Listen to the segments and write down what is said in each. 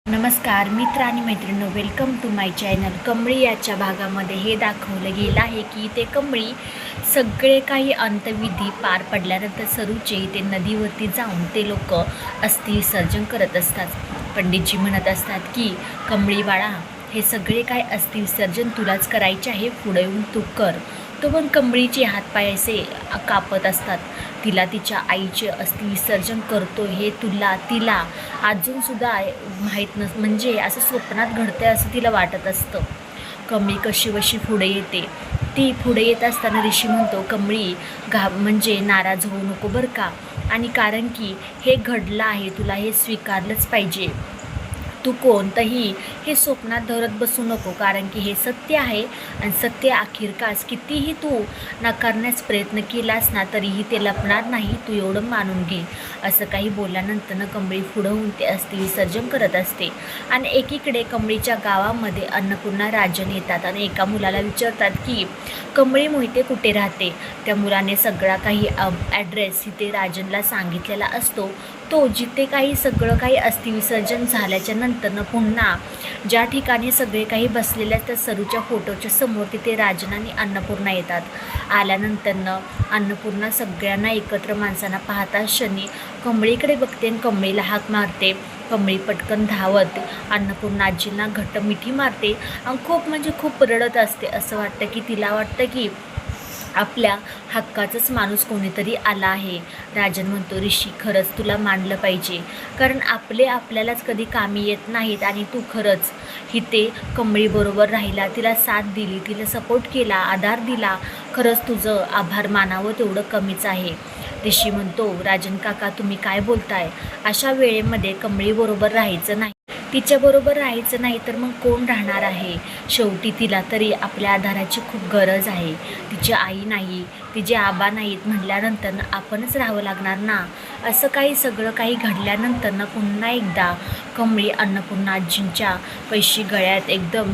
नमस्कार मित्र आणि मैत्रिणींनो, welcome to my channel. Kamali याच्या भागामध्ये हे दाखवलं गेलं आहे की ते कमळी सगळे काही अंतविधी पार पडल्यानंतर सरूचे ते नदीवरती जाऊन ते लोक अस्थि विसर्जन करत असतात. पंडितजी म्हणत असतात की कमळी बाळा, हे सगळे काय अस्थि विसर्जन तुलाच करायचे आहे, पुढे येऊन तू कर. तो पण कमळीचे हातपाय असे कापत असतात. तिला तिच्या आईचे अस्थि विसर्जन करतो हे तिला अजूनसुद्धा माहीत म्हणजे असं स्वप्नात घडते असं तिला वाटत असतं. कमळी कशी पुढे येते. ती पुढे येत असताना ऋषी म्हणतो, कमळी म्हणजे नाराज होऊ नको बरं का, आणि कारण की हे घडलं आहे, तुला हे स्वीकारलंच पाहिजे. तू कोणतंही हे स्वप्नात धरत बसू नको, कारण की हे सत्य आहे आणि सत्य अखेरकास कितीही तू नाकारण्यास प्रयत्न केलास ना तरीही ते लपणार नाही, तू एवढं मानून घे. असं काही बोलल्यानंतर कमळी पुढं होऊन ते अस्थि विसर्जन करत असते. आणि एकीकडे कमळीच्या गावामध्ये अन्नपूर्णा राजन येतात आणि एका मुलाला विचारतात की कमळी मोहिते कुठे राहते. त्या मुलाने सगळा काही ॲड्रेस इथे राजनला सांगितलेला असतो. तो जिथे काही सगळं काही अस्थि विसर्जन झाल्याच्या नंतरनं पुन्हा ज्या ठिकाणी सगळे काही बसलेले असतात सरूच्या फोटोच्या समोर, तिथे राजन आणि अन्नपूर्णा येतात. आल्यानंतरनं अन्नपूर्णा सगळ्यांना एकत्र माणसांना पाहता क्षणी कमळीकडे बघते आणि कमळीला हाक मारते. कमळी पटकन धावत अन्नपूर्णा आजींना घट्ट मिठी मारते आणि खूप रडत असते. असं वाटतं की तिला वाटतं की आपल्या हक्काचाच माणूस कोणीतरी आला आहे. राजन म्हणतो, ऋषी खरंच तुला मानलं पाहिजे, कारण आपल्यालाच कधी कामी येत नाहीत आणि तू खरंच इथे कमळीबरोबर राहिला, तिला साथ दिली, तिला सपोर्ट केला, आधार दिला. खरंच तुझं आभार मानावं तेवढं कमीच आहे. ऋषी म्हणतो, राजन काका तुम्ही काय बोलताय, अशा वेळेमध्ये कमळीबरोबर राहायचं नाही, तिच्याबरोबर राहायचं नाही तर मग कोण राहणार आहे. शेवटी तिला तरी आपल्या आधाराची खूप गरज आहे. तिची आई नाही, तिचे आबा नाहीत म्हटल्यानंतर आपणच राहावं लागणार ना. असं काही सगळं काही घडल्यानंतर पुन्हा एकदा कमळी अन्नपूर्णा आजींच्या पैशी गळ्यात एकदम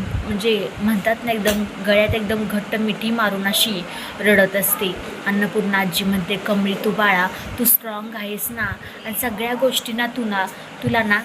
म्हणतात ना, एकदम गळ्यात एकदम घट्ट मिठी मारून अशी रडत असते. अन्नपूर्णा आजी म्हणते, कमळी तू बाळा, तू स्ट्रॉंग आहेस ना, आणि सगळ्या गोष्टींना तुला ना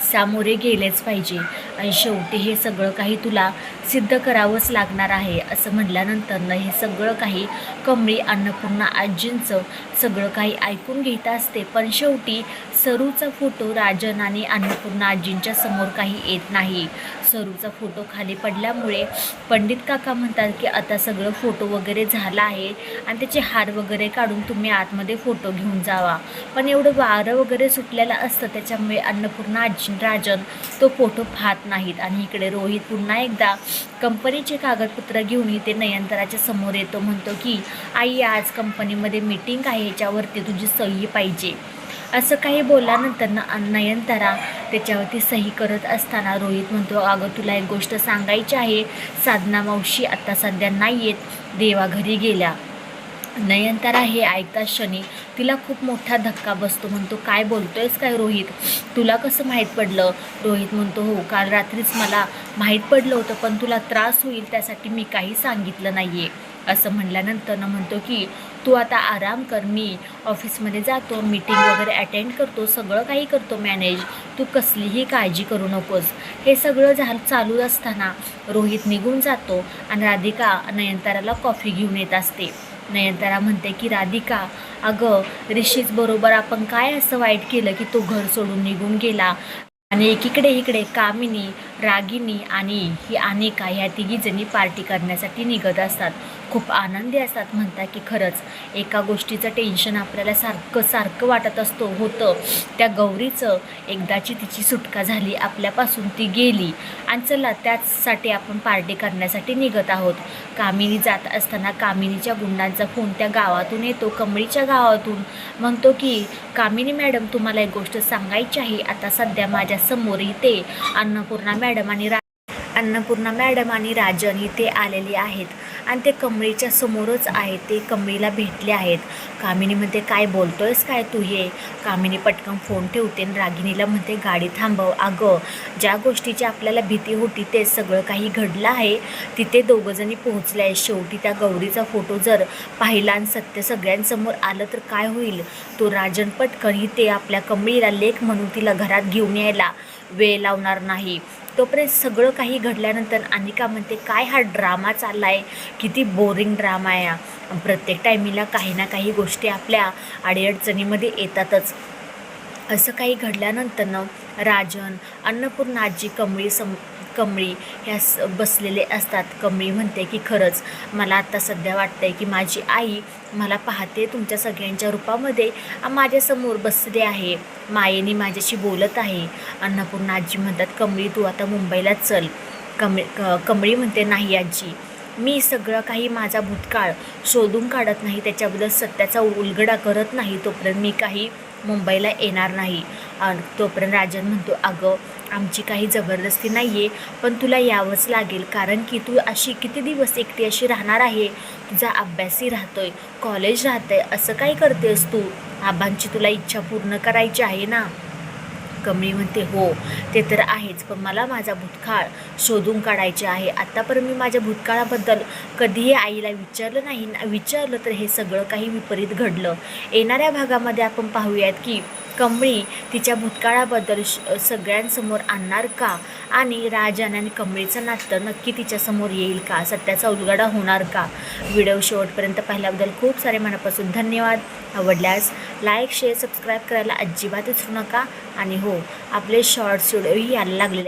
सामोरे गेलेच पाहिजे, आणि शेवटी हे सगळं काही तुला सिद्ध करावंच लागणार आहे. असं म्हटल्यानंतर हे सगळं काही कमळी अन्नपूर्णा आजींचं सगळं काही ऐकून घेत असते. पण शेवटी सरूचा फोटो राजन आणि अन्नपूर्णा आजींच्या समोर काही येत नाही. सरूचा फोटो खाली पडल्यामुळे पंडित काका म्हणतात की आता सगळं फोटो वगैरे झाला आहे आणि त्याचे हार वगैरे काढून तुम्ही आतमध्ये फोटो घेऊन जावा. पण एवढं वारं वगैरे सुटलेलं असतं, त्याच्यामुळे अन्नपूर्णा आजी राजन तो फोटो पाहत नाहीत. आणि इकडे रोहित पुन्हा एकदा कंपनीचे कागदपत्र घेऊन इथे नयनताराच्या समोर येतो. म्हणतो की आई, आज कंपनीमध्ये मीटिंग आहे, ह्याच्यावरती तुझी सही पाहिजे. असं काही बोलल्यानंतर नयनतारा त्याच्यावरती सही करत असताना रोहित म्हणतो, अगं तुला एक गोष्ट सांगायची आहे, साधना मावशी आत्ता सध्या नाही येत, देवाघरी गेल्या. नयनतारा हे ऐकता क्षणी तिला खूप मोठा धक्का बसतो. म्हणतो, काय बोलतोयस काय रोहित, तुला कसं माहीत पडलं. रोहित म्हणतो, हो काल रात्रीच मला माहीत पडलं होतं, पण तुला त्रास होईल त्यासाठी मी काही सांगितलं नाही आहे. असं म्हणल्यानंतर म्हणतो की तू आता आराम कर, मी ऑफिसमध्ये जातो, मीटिंग वगैरे अटेंड करतो, सगळं काही करतो मॅनेज, तू कसलीही काळजी करू नकोस. हे सगळं चालू असताना रोहित निघून जातो आणि राधिका नयनताराला कॉफी घेऊन येत असते. नयनतारा म्हणते की राधिका, अगं ऋषीच बरोबर आपण काय असं वाईट केलं की तो घर सोडून निघून गेला. आणि इकडे कामिनी, रागिनी आणि ही अनिका ह्या तिघीजणी पार्टी करण्यासाठी निघत असतात. खूप आनंदी असतात. म्हणतात की खरंच एका गोष्टीचं टेन्शन आपल्याला सारखं वाटत होतं त्या गौरीचं एकदाची तिची सुटका झाली, आपल्यापासून ती गेली, आणि चला त्याचसाठी आपण पार्टी करण्यासाठी निघत आहोत. कामिनी जात असताना कामिनीच्या गुंडांचा फोन त्या गावातून येतो, कमळीच्या गावातून. म्हणतो की कामिनी मॅडम, तुम्हाला एक गोष्ट सांगायची आहे. आता सध्या माझ्या समोर इथे अन्नपूर्णा मॅडम आणि राजन इथे आलेली आहेत आणि ते कमळीच्या समोरच आहे. ते कमळीला भेटले आहेत. कामिनी म्हणते, काय बोलतोयस काय तू हे? कामिनी पटकन फोन ठेवते आणि रागिणीला म्हणते, गाडी थांबव. अगं, ज्या गोष्टीची आपल्याला भीती होती ते सगळं काही घडलं आहे. तिथे दोघंजणी पोहोचले आहे. शेवटी त्या गौरीचा फोटो जर पाहिला आणि सत्य सगळ्यांसमोर आलं तर काय होईल? तो राजन पटकन इथे आपल्या कमळीला लेक म्हणून तिला घरात घेऊन यायला वेळ लावणार नाही. तोपर्यंत सगळं काही घडल्यानंतर अनिका म्हणते, काय हा ड्रामा चालला आहे? किती बोरिंग ड्रामा आहे हा. प्रत्येक टायमिंगला काही ना काही गोष्टी आपल्या अडीअडचणीमध्ये येतातच. असं काही घडल्यानंतर राजन, अन्नपूर्णा आजी, कमळी ह्या बसलेले असतात. कमळी म्हणते की खरंच मला आत्ता सध्या वाटतंय की माझी आई मला पाहते तुमच्या सगळ्यांच्या रूपामध्ये, माझ्यासमोर बसले आहे, मायेने माझ्याशी बोलत आहे. अन्नपूर्णा आजी म्हणतात, कमळी तू आता मुंबईलाच चल. कमळी म्हणते, नाही आजी, मी सगळं काही माझा भूतकाळ शोधून काढत नाही, त्याच्याबद्दल सत्याचा उलगडा करत नाही तोपर्यंत मी काही मुंबईला येणार नाही. तोपर्यंत राजन म्हणतो, अगं आमची काही जबरदस्ती नाही आहे, पण तुला यावंच लागेल, कारण की तू अशी किती दिवस एकटी अशी राहणार आहे? तुझा अभ्यासही राहतोय, कॉलेज राहतंय, असं काय करतेस तू? आबांची तुला इच्छा पूर्ण करायची आहे ना? कमळी म्हणते, हो ते तर आहेच, पण मला माझा भूतकाळ शोधून काढायचे आहे. आत्तापर्यंत मी माझ्या भूतकाळाबद्दल कधीही आईला विचारलं नाही. विचारलं तर हे सगळं काही विपरीत घडलं. येणाऱ्या भागामध्ये आपण पाहूयात की कमळी तिच्या भूतकाळाबद्दल सगळ्यांसमोर आणणार का? आणि राजन आणि कमळीचं नातं नक्की तिच्यासमोर येईल का? सत्याचा उलगडा होणार का? व्हिडिओ शेवटपर्यंत पाहिल्याबद्दल खूप सारे मनापासून धन्यवाद. आवडल्यास लाईक, शेअर, सबस्क्राईब करायला अजिबात विसरू नका. आणि हो, आपले शॉर्ट्स व्हिडिओही यायला लागलेले